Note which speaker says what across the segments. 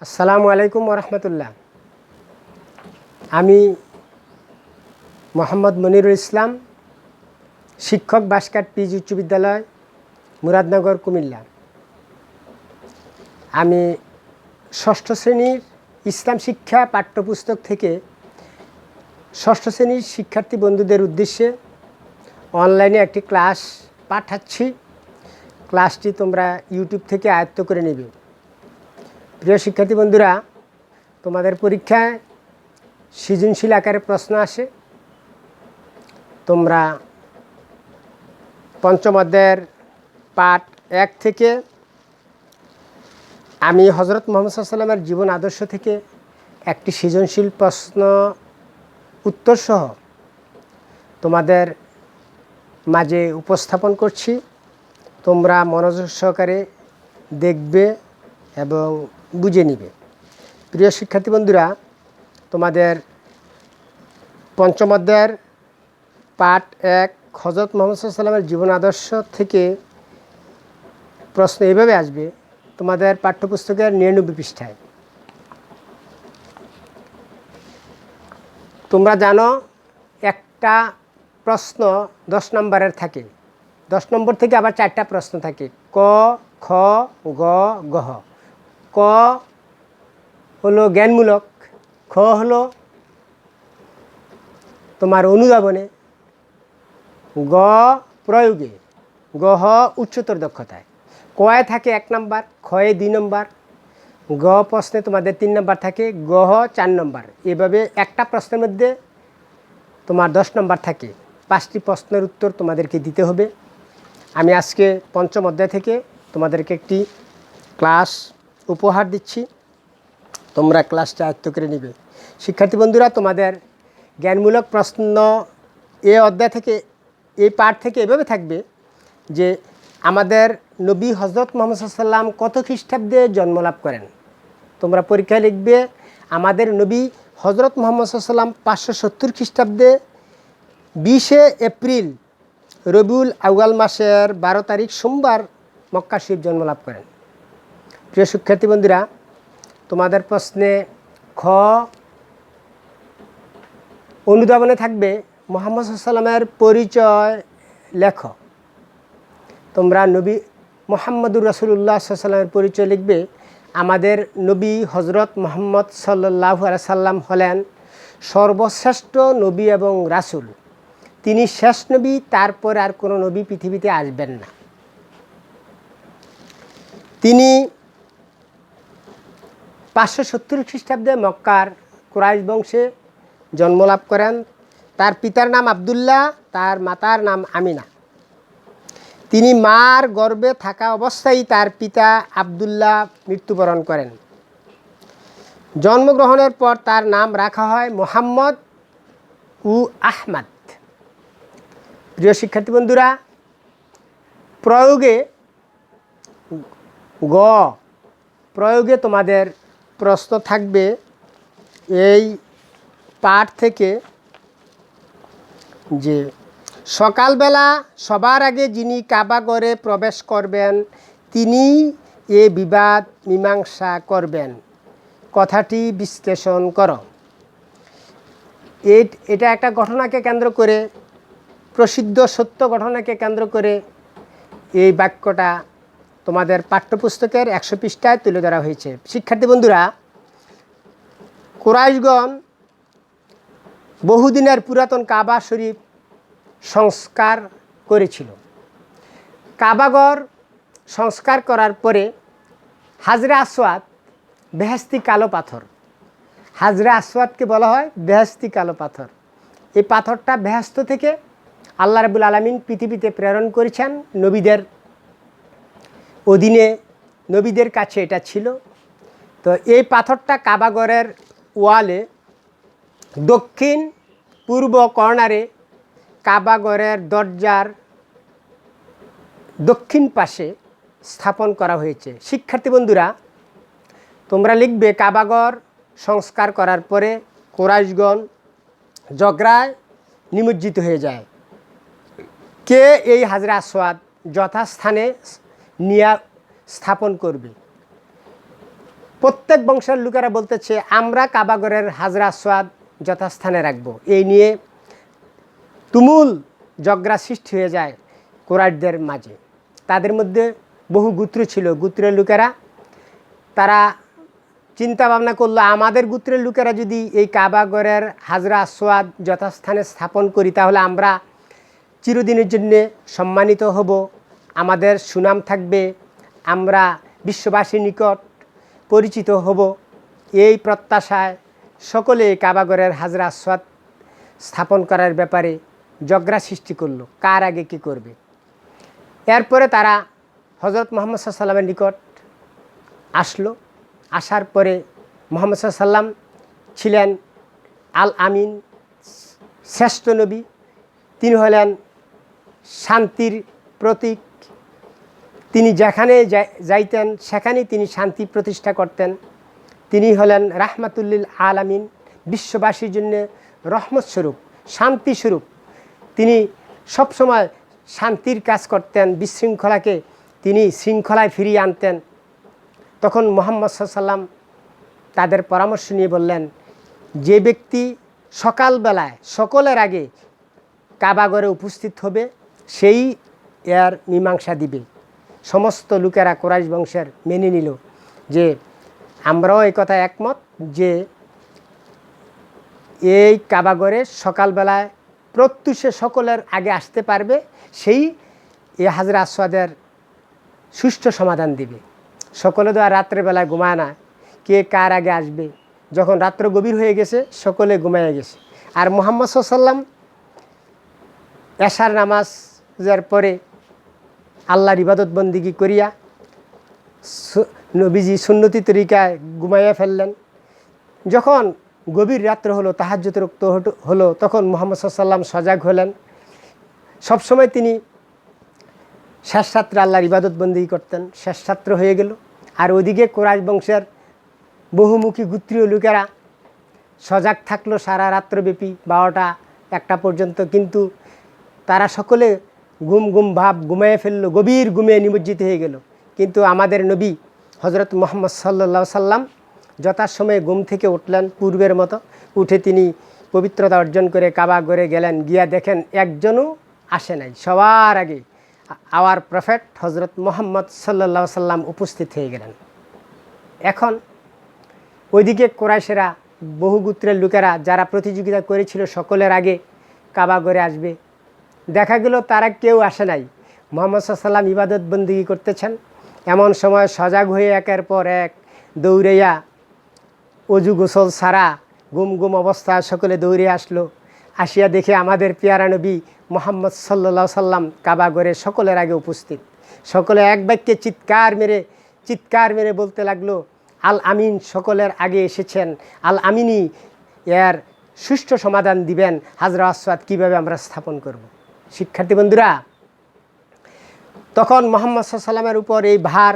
Speaker 1: আসসালামু আলাইকুম ওরহমতুল্লাহ। আমি মোহাম্মদ মনিরুল ইসলাম, শিক্ষক, বাঁশকাঠ পিজি উচ্চ বিদ্যালয়, মুরাদনগর, কুমিল্লা। আমি ষষ্ঠ শ্রেণীর ইসলাম শিক্ষা পাঠ্যপুস্তক থেকে ষষ্ঠ শ্রেণীর শিক্ষার্থী বন্ধুদের উদ্দেশ্যে অনলাইনে একটি ক্লাস পাঠাচ্ছি। ক্লাসটি তোমরা ইউটিউব থেকে আয়ত্ত করে নেবে। প্রিয় শিক্ষার্থী বন্ধুরা, তোমাদের পরীক্ষায় সৃজনশীল আকারে প্রশ্ন আসে। তোমরা পঞ্চম অধ্যায়ের পাঠ 1 থেকে আমি হযরত মুহাম্মদ সাল্লাল্লাহু আলাইহি ওয়াসাল্লামের জীবন আদর্শ থেকে একটি সৃজনশীল প্রশ্ন উত্তর সহ তোমাদের মাঝে উপস্থাপন করছি। তোমরা মনোযোগ সহকারে দেখবে এবং বুঝে নিবে। প্রিয় শিক্ষার্থী বন্ধুরা, তোমাদের পঞ্চম অধ্যায়ের পাঠ 1 হযরত মুহাম্মদ সাল্লাল্লাহু আলাইহি ওয়াসাল্লামের জীবন আদর্শ থেকে প্রশ্ন এভাবে আসবে তোমাদের পাঠ্যপুস্তকের 99 পৃষ্ঠায়। তোমরা জানো একটা প্রশ্ন 10 নম্বরের থাকে। 10 নম্বর থেকে আবার 4টা প্রশ্ন থাকে, ক, খ, গ, ঘ। ক হলো জ্ঞানমূলক, খ হলো তোমার অনুধাবনে, গ প্রয়োগে, গহ উচ্চতর দক্ষতায়। কয়ে থাকে 1 নম্বর, খয়ে 2 নম্বর, গ প্রশ্নে তোমাদের 3 নম্বর থাকে, গহ 4 নম্বর। এভাবে একটা প্রশ্নের মধ্যে তোমার 10 নম্বর থাকে। 5টি প্রশ্নের উত্তর তোমাদেরকে দিতে হবে। আমি আজকে পঞ্চম অধ্যায় থেকে তোমাদেরকে একটি ক্লাস উপহার দিচ্ছি। তোমরা ক্লাসটা আয়ত্ত করে নেবে। শিক্ষার্থী বন্ধুরা, তোমাদের জ্ঞানমূলক প্রশ্ন এই অধ্যায় থেকে, এই পাঠ থেকে এভাবে থাকবে যে আমাদের নবী হযরত মুহাম্মদ সাল্লাল্লাহু আলাইহি ওয়াসাল্লাম কত খ্রিস্টাব্দে জন্মলাভ করেন। তোমরা পরীক্ষায় লিখবে আমাদের নবী হযরত মুহাম্মদ সাল্লাল্লাহু আলাইহি ওয়াসাল্লাম 570 খ্রিস্টাব্দে 20শে এপ্রিল রবিউল আউয়াল মাসের 12 তারিখ সোমবার মক্কা শরীফ জন্মলাভ করেন। প্রিয় শিক্ষার্থী বন্ধুরা, তোমাদের প্রশ্নে খ অনুধাবনে থাকবে মুহাম্মদ সাল্লাল্লাহু আলাইহি ওয়াসাল্লামের পরিচয় লেখ। তোমরা নবী মুহাম্মদুর রাসূলুল্লাহ সাল্লাল্লাহু আলাইহি ওয়াসাল্লামের পরিচয় লিখবে। আমাদের নবী হযরত মুহাম্মদ সাল্লাল্লাহু আলাইহি সাল্লাম হলেন সর্বশ্রেষ্ঠ নবী এবং রাসূল। তিনি শেষ নবী, তারপর আর কোনো নবী পৃথিবীতে আসবেন না। তিনি 570 খ্রিস্টাব্দে মক্কার কুরাইশ বংশে জন্মলাভ করেন। তার পিতার নাম আব্দুল্লাহ, তার মাতার নাম আমিনা। তিনি মার গর্ভে থাকা অবস্থায় তার পিতা আব্দুল্লাহ মৃত্যুবরণ করেন। জন্মগ্রহণের পর তার নাম রাখা হয় মুহাম্মদ ও আহমদ। প্রিয় শিক্ষার্থী বন্ধুরা, প্রয়োগে তোমাদের প্রশ্ন থাকবে এই পাঠ থেকে যে সকালবেলা সবার আগে যিনি কাবাগরে প্রবেশ করবেন তিনি এ বিবাদ মীমাংসা করবেন। কথাটি বিশ্লেষণ করো। এটা একটা ঘটনাকে কেন্দ্র করে, প্রসিদ্ধ সত্য ঘটনাকে কেন্দ্র করে এই বাক্যটা তোমাদের পাঠ্যপুস্তকের 100 পৃষ্ঠায় তুলে ধরা হয়েছে। শিক্ষার্থী বন্ধুরা, কুরাইশগণ বহুদিনের পুরাতন কাবা শরীফ সংস্কার করেছিল। কাবাঘর সংস্কার করার পরে হাজরে আসওয়াদ, বেহেশতি কালো পাথর, হাজরে আসওয়াদকে বলা হয় বেহেশতি কালো পাথর। এই পাথরটা বেহেশত থেকে আল্লাহ রাব্বুল আলামিন পৃথিবীতে প্রেরণ করেছেন। নবীদের অধীনে, নবীদের কাছে এটা ছিল। তো এই পাথরটা কাবাঘরের ওয়ালে দক্ষিণ পূর্ব কর্নারে কাবাঘরের দরজার দক্ষিণ পাশে স্থাপন করা হয়েছে। শিক্ষার্থী বন্ধুরা, তোমরা লিখবে কাবাঘর সংস্কার করার পরে কুরাইশগণ ঝগড়ায় নিমজ্জিত হয়ে যায়। কে এই হাজরে আসওয়াদ যথাস্থানে নিয়ে স্থাপন করবে। প্রত্যেক বংশের লোকেরা বলতেছে আমরা কাবাগরের হাজরা আসওয়াদ যথাস্থানে রাখব। এই নিয়ে তুমুল ঝগড়া সৃষ্টি হয়ে যায় কুরাইশদের মাঝে। তাদের মধ্যে বহু গোত্র ছিল, গোত্রের লোকেরা তারা চিন্তা ভাবনা করলো আমাদের গোত্রের লোকেরা যদি এই কাবাগরের হাজরা আসওয়াদ যথাস্থানে স্থাপন করি তাহলে আমরা চিরদিনের জন্যে সম্মানিত হব, আমাদের সুনাম থাকবে, আমরা বিশ্ববাসীর নিকট পরিচিত হব। এই প্রত্যাশায় সকলে কাবাগরের হাজরা আসওয়াদ স্থাপন করার ব্যাপারে ঝগড়া সৃষ্টি করলো, কার আগে কী করবে। এরপরে তারা হজরত মুহাম্মদ সাল্লাল্লাহু আলাইহি ওয়াসাল্লামের নিকট আসলো। আসার পরে মুহাম্মদ সাল্লাল্লাহু আলাইহি ওয়াসাল্লাম ছিলেন আল আমিন, শ্রেষ্ঠ নবী। তিনি হলেন শান্তির প্রতীক। তিনি যেখানে যাইতেন সেখানেই তিনি শান্তি প্রতিষ্ঠা করতেন। তিনি হলেন রাহমাতুল্লিল আলামিন, বিশ্ববাসীর জন্য রহমত স্বরূপ, শান্তি স্বরূপ। তিনি সবসময় শান্তির কাজ করতেন, বিশৃঙ্খলাকে তিনি শৃঙ্খলায় ফিরিয়ে আনতেন। তখন মুহাম্মদ সাল্লাল্লাহু আলাইহি ওয়াসাল্লাম তাদের পরামর্শ নিয়ে বললেন, যে ব্যক্তি সকালবেলায় সকলের আগে কাবাগরে উপস্থিত হবে সেই এর মীমাংসা দিবে। সমস্ত লোকেরা কুরাইশ বংশের মেনে নিল যে আমরাও এই কথা একমত যে এই কাবাগরে সকালবেলায় প্রত্যুষে সকলের আগে আসতে পারবে, সেই এই হাজরা আসওয়াদের সুষ্ঠু সমাধান দিবে। সকলে তো আর রাত্রেবেলায় ঘুমায় না, কে কার আগে আসবে। যখন রাত্র গভীর হয়ে গেছে সকলে ঘুমাইয়া গেছে। আর মুহাম্মদ সাল্লাল্লাহু আলাইহি ওয়াসাল্লাম এশার নামাজের পরে আল্লাহর ইবাদত বন্দিগি করিয়া নবীজি সুন্নতি তরিকায় ঘুমাইয়া ফেললেন। যখন গভীর রাত্র হলো, তাহাজ্জুদ রক্ত হলো, তখন মুহাম্মদ সাল্লাল্লাহু আলাইহি ওয়াসাল্লাম সজাগ হলেন। সবসময় তিনি শেষ রাত্রে আল্লাহর ইবাদত বন্দিগি করতেন, শেষ রাত্র হয়ে গেল। আর ওদিকে কুরাইশ বংশের বহুমুখী গোত্রীয় লোকেরা সজাগ থাকলো সারা রাত্রব্যাপী 12টা 1টা পর্যন্ত, কিন্তু তারা সকলে ঘুম ভাব ঘুমিয়ে ফেললো, গভীর ঘুমে নিমজ্জিত হয়ে গেল। কিন্তু আমাদের নবী হজরত মুহাম্মদ সাল্লাল্লাহু আলাইহি সাল্লাম যথাসময়ে ঘুম থেকে উঠলেন পূর্বের মতো। উঠে তিনি পবিত্রতা অর্জন করে কাবাগরে গেলেন। গিয়া দেখেন একজনও আসে নাই। সবার আগে আওয়ার প্রফেট হজরত মুহাম্মদ সাল্লাল্লাহু আলাইহি সাল্লাম উপস্থিত হয়ে গেলেন। এখন ওইদিকে কুরাইশেরা বহু গোত্রের লোকেরা যারা প্রতিযোগিতা করেছিল সকলের আগে কাবাগরে আসবে, দেখা গেল তারা কেউ আসে নাই। মুহাম্মদ সাল্লাল্লাহু আলাইহি সাল্লাম ইবাদত বন্দিগি করতেছেন। এমন সময় সজাগ হয়ে একের পর এক দৌড়াইয়া অজু গোসল ছাড়া গুম অবস্থায় সকলে দৌড়ে আসলো। আসিয়া দেখে আমাদের পেয়ারা নবী মুহাম্মদ সাল্লাল্লাহু আলাইহি সাল্লাম কাবাগরে সকলের আগে উপস্থিত। সকলে এক বাক্যে চিৎকার মেরে বলতে লাগলো, আল আমিন সকলের আগে এসেছেন, আল আমিনই এর সুষ্ঠু সমাধান দিবেন, হাজরা আসওয়াদ কীভাবে আমরা স্থাপন করব। শিক্ষার্থী বন্ধুরা, তখন মুহাম্মদ সাল্লাল্লাহু আলাইহি সাল্লামের উপর এই ভার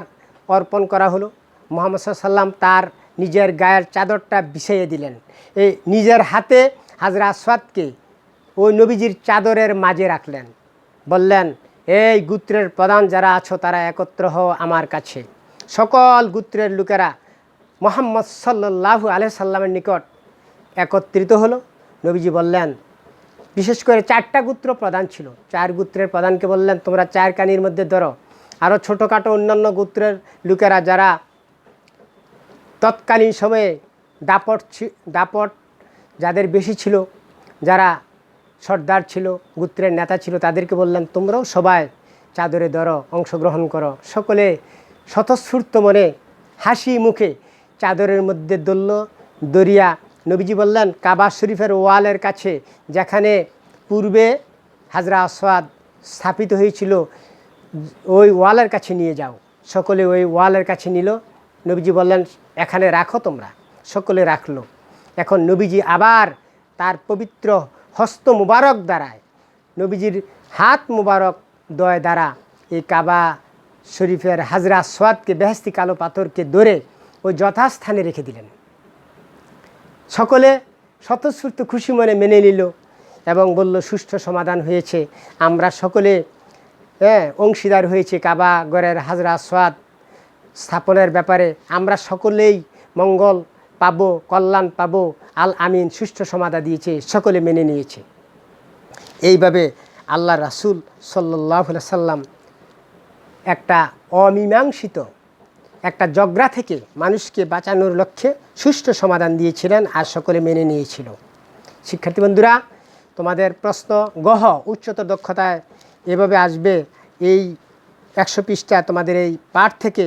Speaker 1: অর্পণ করা হলো। মুহাম্মদ সাল্লাল্লাহু আলাইহি সাল্লাম তার নিজের গায়ের চাদরটা বিছিয়ে দিলেন। এই নিজের হাতে হাজরা আসওয়াদকে ওই নবীজির চাদরের মাঝে রাখলেন। বললেন, এই গোত্রের প্রধান যারা আছো তারা একত্র হও আমার কাছে। সকল গোত্রের লোকেরা মুহাম্মদ সাল্লাল্লাহু আলাইহি সাল্লামের নিকট একত্রিত হলো। নবীজি বললেন, বিশেষ করে 4টা গোত্র প্রধান ছিল, 4 গোত্রের প্রধানকে বললেন, তোমরা 4 কানির মধ্যে ধরো। আরও ছোটোখাটো অন্যান্য গোত্রের লোকেরা যারা তৎকালীন সময়ে দাপট যাদের বেশি ছিল, যারা সর্দার ছিল, গোত্রের নেতা ছিল, তাদেরকে বললেন, তোমরাও সবাই চাদরে ধরো, অংশগ্রহণ করো। সকলে স্বতঃস্ফূর্ত মনে হাসি মুখে চাদরের মধ্যে দরিয়া নবীজি বললেন, কাবা শরীফের ওয়ালের কাছে যেখানে পূর্বে হাজরা আসওয়াদ স্থাপিত হয়েছিল ওই ওয়ালের কাছে নিয়ে যাও। সকলে ওই ওয়ালের কাছে নিল। নবীজি বললেন, এখানে রাখো তোমরা। সকলে রাখলো। এখন নবীজি আবার তার পবিত্র হস্ত মুবারক দ্বারায়, নবীজির হাত মুবারক দয় দ্বারা এই কাবা শরীফের হাজরা আসওয়াদকে, বেহেশতি কালো পাথরকে ধরে ওই যথাস্থানে রেখে দিলেন। সকলে স্বতঃস্ফূর্ত খুশি মনে মেনে নিল এবং বলল, সুষ্ঠু সমাধান হয়েছে, আমরা সকলে অংশীদার হয়েছে কাবা ঘরের হাজরা আসওয়াদ স্থাপনের ব্যাপারে। আমরা সকলেই মঙ্গল পাবো, কল্যাণ পাবো। আল আমিন সুষ্ঠু সমাধা দিয়েছে, সকলে মেনে নিয়েছে। এইভাবে আল্লাহ রাসূল সাল্লাল্লাহু আলাইহি সাল্লাম একটা অমীমাংসিত একটা ঝগড়া থেকে মানুষকে বাঁচানোর লক্ষ্যে সুষ্ঠু সমাধান দিয়েছিলেন, আর সকলে মেনে নিয়েছিল। শিক্ষার্থী বন্ধুরা, তোমাদের প্রশ্ন গহ উচ্চতর দক্ষতায় এভাবে আসবে। এই 100 পৃষ্ঠা তোমাদের এই পাঠ থেকে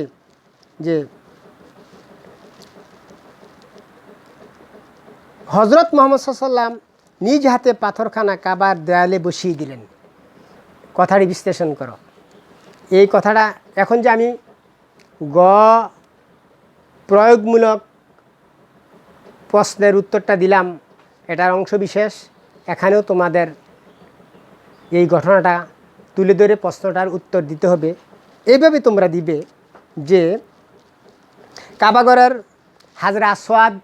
Speaker 1: যে হজরত মুহাম্মদ সাল্লাল্লাহু আলাইহি ওয়াসাল্লাম নিজ হাতে পাথরখানা কাবার দেয়ালে বসিয়ে দিলেন, কথাটি বিশ্লেষণ করো। এই কথাটা এখন যে আমি গ প্রয়োগমূলক প্রশ্নের উত্তরটা দিলাম, এটার অংশ বিশেষ। এখানেও তোমাদের এই ঘটনাটা তুলে ধরে প্রশ্নটার উত্তর দিতে হবে। এইভাবে তোমরা দিবে যে কাবাগরের হাজরা আসওয়াদ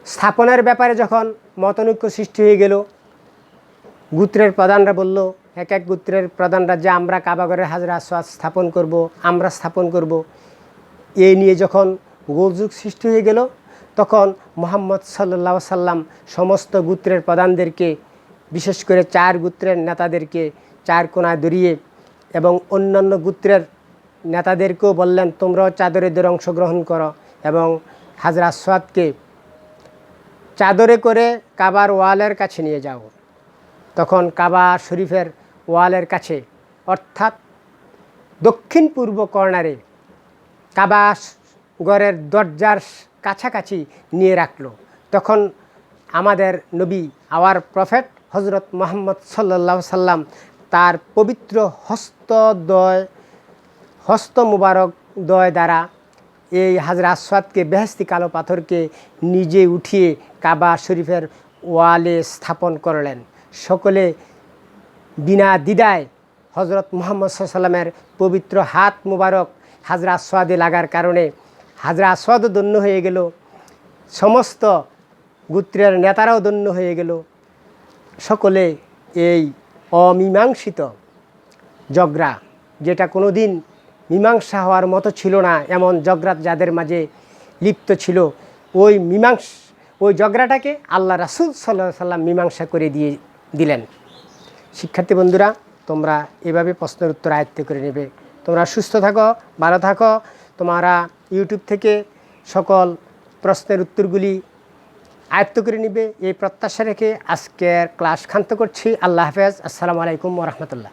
Speaker 1: স্থাপনের ব্যাপারে যখন মতনৈক্য সৃষ্টি হয়ে গেল, গোত্রের প্রধানরা বলল, এক এক গোত্রের প্রধানরা যে আমরা কাবাগরের হাজরা আসওয়াদ স্থাপন করব, আমরা স্থাপন করব, এই নিয়ে যখন গোলযোগ সৃষ্টি হয়ে গেল, তখন মুহাম্মদ সাল্লাল্লাহু আলাইহি সাল্লাম সমস্ত গোত্রের প্রধানদেরকে, বিশেষ করে 4 গোত্রের নেতাদেরকে 4 কোণায় ধরিয়ে এবং অন্যান্য গোত্রের নেতাদেরকেও বললেন, তোমরাও চাদরে ধরে অংশগ্রহণ করো এবং হাজরা আসওয়াদকে চাদরে করে কাবার ওয়ালের কাছে নিয়ে যাও। তখন কাবা শরীফের ওয়ালের কাছে, অর্থাৎ দক্ষিণ পূর্ব কর্নারে কাবা ঘরের দরজার কাছাকাছি নিয়ে রাখলো। তখন আমাদের নবী, আওয়ার প্রফেট হজরত মুহাম্মদ সাল্লাল্লাহু আলাইহি সাল্লাম তার পবিত্র হস্ত মুবারক দয় দ্বারা এই হাজরা আসওয়াদকে, বেহেশতি কালো পাথরকে নিজে উঠিয়ে কাবা শরীফের ওয়ালে স্থাপন করলেন। সকলে বিনা দ্বিধায় হজরত মুহাম্মদ সাল্লাল্লাহু আলাইহি সাল্লামের পবিত্র হাত মুবারক হাজরা আসওয়াদে লাগার কারণে হাজরা আসওয়াদও ধন্য হয়ে গেল, সমস্ত গোত্রের নেতারাও ধন্য হয়ে গেল। সকলে এই অমীমাংসিত ঝগড়া, যেটা কোনো দিন মীমাংসা হওয়ার মতো ছিল না, এমন ঝগড়া যাদের মাঝে লিপ্ত ছিল, ওই ঝগড়াটাকে আল্লাহ রাসূল সাল্লাল্লাহু আলাইহি সাল্লাম মীমাংসা করে দিলেন। শিক্ষার্থী বন্ধুরা, তোমরা এভাবে প্রশ্নের উত্তর আয়ত্ত করে নেবে। তোমরা সুস্থ থাকো, ভালো থাকো। তোমরা ইউটিউব থেকে সকল প্রশ্নের উত্তরগুলি আয়ত্ত করে নিবে, এই প্রত্যাশা রেখে আজকের ক্লাস ক্ষান্ত করছি। আল্লাহ হাফেজ। আসসালামু আলাইকুম ওয়া রাহমাতুল্লাহ।